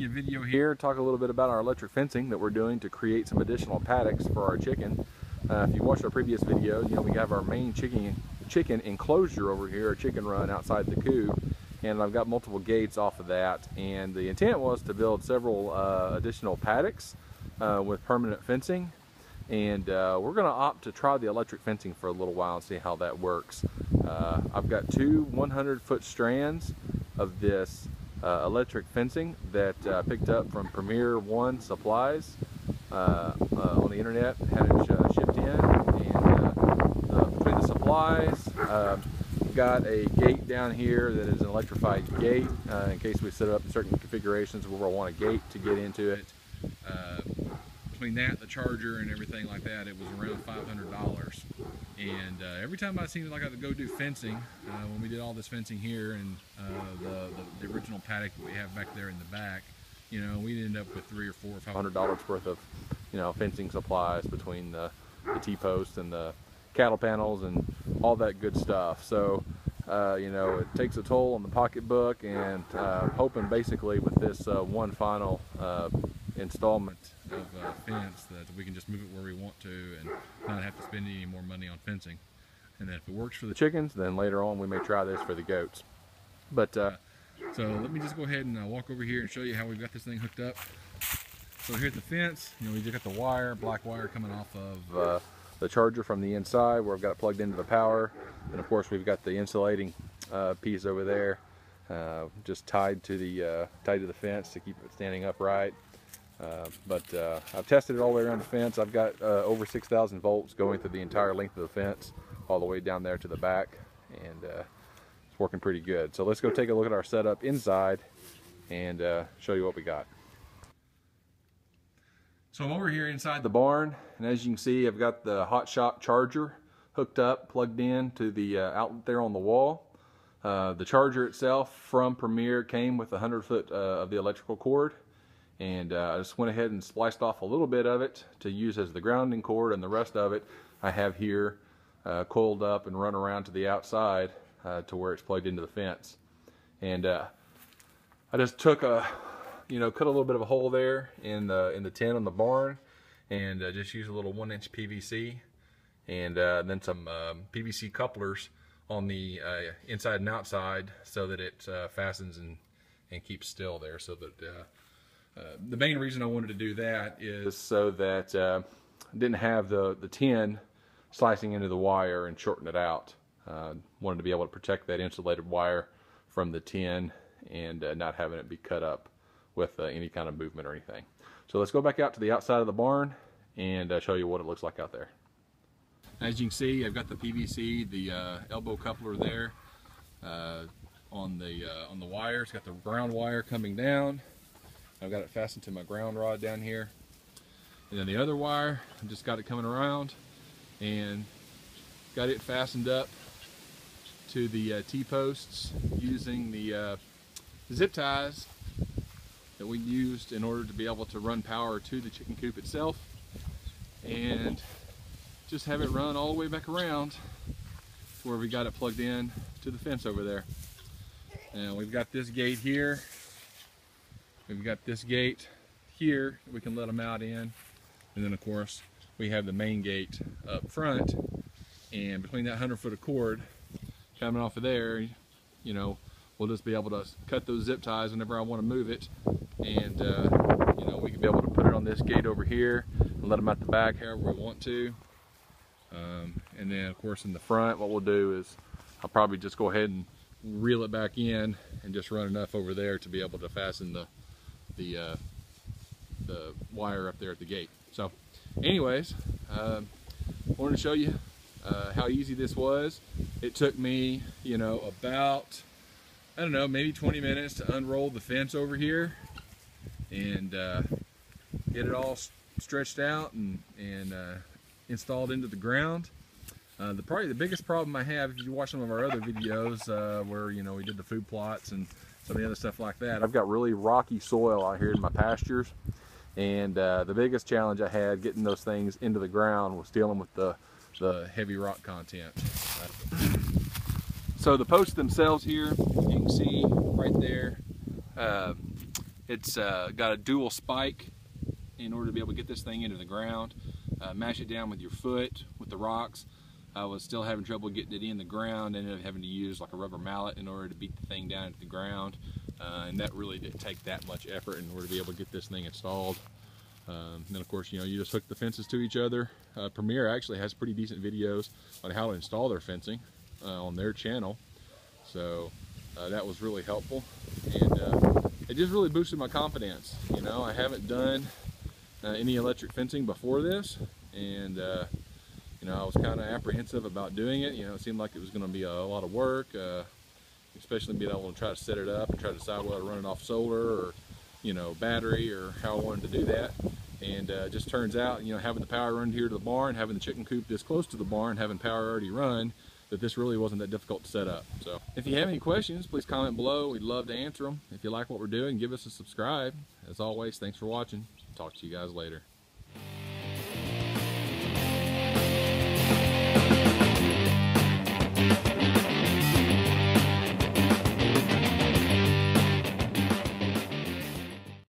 you a video here, talk a little bit about our electric fencing that we're doing to create some additional paddocks for our chicken. If you watched our previous video, you know we have our main chicken enclosure over here, a chicken run outside the coop, and I've got multiple gates off of that. And the intent was to build several additional paddocks with permanent fencing. And we're going to opt to try the electric fencing for a little while and see how that works. I've got two 100-foot strands of this electric fencing that I picked up from Premier One Supplies on the internet, had it shipped in. And between the supplies, got a gate down here that is an electrified gate in case we set up certain configurations where we want a gate to get into it. Between that, the charger and everything like that, it was around $500. And every time I seemed like I could go do fencing, when we did all this fencing here and the original paddock that we have back there in the back, you know, we'd end up with $300 or $400 or $500 worth of, you know, fencing supplies between the T-posts and the cattle panels and all that good stuff. So, you know, it takes a toll on the pocketbook, and hoping basically with this one final installment of fence that we can just move it where we want to and not have to spend any more money on fencing. And then if it works for the chickens, then later on we may try this for the goats. But so let me just go ahead and walk over here and show you how we've got this thing hooked up. So here's the fence. You know, we just got the wire, black wire coming off of the charger from the inside where I've got it plugged into the power. And of course we've got the insulating piece over there just tied to the fence to keep it standing upright. But I've tested it all the way around the fence. I've got over 6,000 volts going through the entire length of the fence all the way down there to the back, and it's working pretty good. So let's go take a look at our setup inside and show you what we got. So I'm over here inside the barn, and as you can see, I've got the Hot Shot charger hooked up, plugged in to the outlet there on the wall. The charger itself from Premier came with 100 foot of the electrical cord. And I just went ahead and spliced off a little bit of it to use as the grounding cord, and the rest of it I have here coiled up and run around to the outside to where it's plugged into the fence. And I just took cut a little bit of a hole there in the tin on the barn, and just used a little 1-inch PVC, and then some PVC couplers on the inside and outside so that it fastens and keeps still there, so that the main reason I wanted to do that is so that I didn't have the tin slicing into the wire and shorten it out. Wanted to be able to protect that insulated wire from the tin and not having it be cut up with any kind of movement or anything. So let's go back out to the outside of the barn and show you what it looks like out there. As you can see, I've got the PVC, the elbow coupler there on the wire. It's got the ground wire coming down. I've got it fastened to my ground rod down here. And then the other wire, I've just got it coming around and got it fastened up to the T-posts using the zip ties that we used in order to be able to run power to the chicken coop itself, and just have it run all the way back around to where we got it plugged in to the fence over there. And we've got this gate here. We've got this gate here that we can let them out in, and then of course we have the main gate up front, and between that 100-foot of cord coming off of there, you know, we'll just be able to cut those zip ties whenever I want to move it, and you know, we can be able to put it on this gate over here and let them out the back however we want to. And then of course in the front, what we'll do is I'll probably just go ahead and reel it back in and just run enough over there to be able to fasten the wire up there at the gate. So anyways, I wanted to show you how easy this was. It took me, you know, about, I don't know, maybe 20 minutes to unroll the fence over here and get it all stretched out and installed into the ground. Probably the biggest problem I have, if you watch some of our other videos where, you know, we did the food plots and some of the other stuff like that, I've got really rocky soil out here in my pastures, and the biggest challenge I had getting those things into the ground was dealing with the heavy rock content. So the posts themselves here, you can see right there, It's got a dual spike in order to be able to get this thing into the ground. Mash it down with your foot, with the rocks. I was still having trouble getting it in the ground, ended up having to use like a rubber mallet in order to beat the thing down into the ground. And that really didn't take that much effort in order to be able to get this thing installed. Then of course, you just hook the fences to each other. Premier actually has pretty decent videos on how to install their fencing on their channel. So that was really helpful. And it just really boosted my confidence. I haven't done any electric fencing before this, and I was kind of apprehensive about doing it. It seemed like it was going to be a lot of work, especially being able to try to set it up and try to decide whether to run it off solar or battery, or how I wanted to do that. And it just turns out, having the power run here to the barn, having the chicken coop this close to the barn, having power already run, that this really wasn't that difficult to set up. So if you have any questions, please comment below. We'd love to answer them. If you like what we're doing, give us a subscribe. As always, thanks for watching. Talk to you guys later.